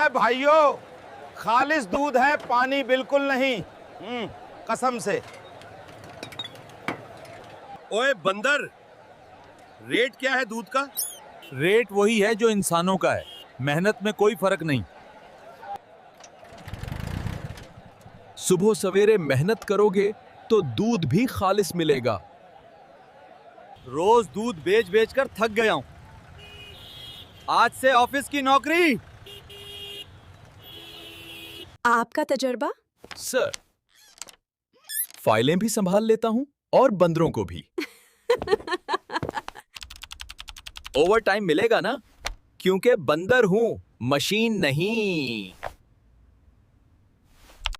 भाइयों, खालिस दूध है, पानी बिल्कुल नहीं। कसम से। ओए बंदर, रेट क्या है दूध का? रेट वही है जो इंसानों का है, मेहनत में कोई फर्क नहीं। सुबह सवेरे मेहनत करोगे तो दूध भी खालिस मिलेगा। रोज दूध बेच बेच कर थक गया हूं। आज से ऑफिस की नौकरी। आपका तजुर्बा? सर, फाइलें भी संभाल लेता हूं और बंदरों को भी। ओवर टाइम मिलेगा ना, क्योंकि बंदर हूं, मशीन नहीं।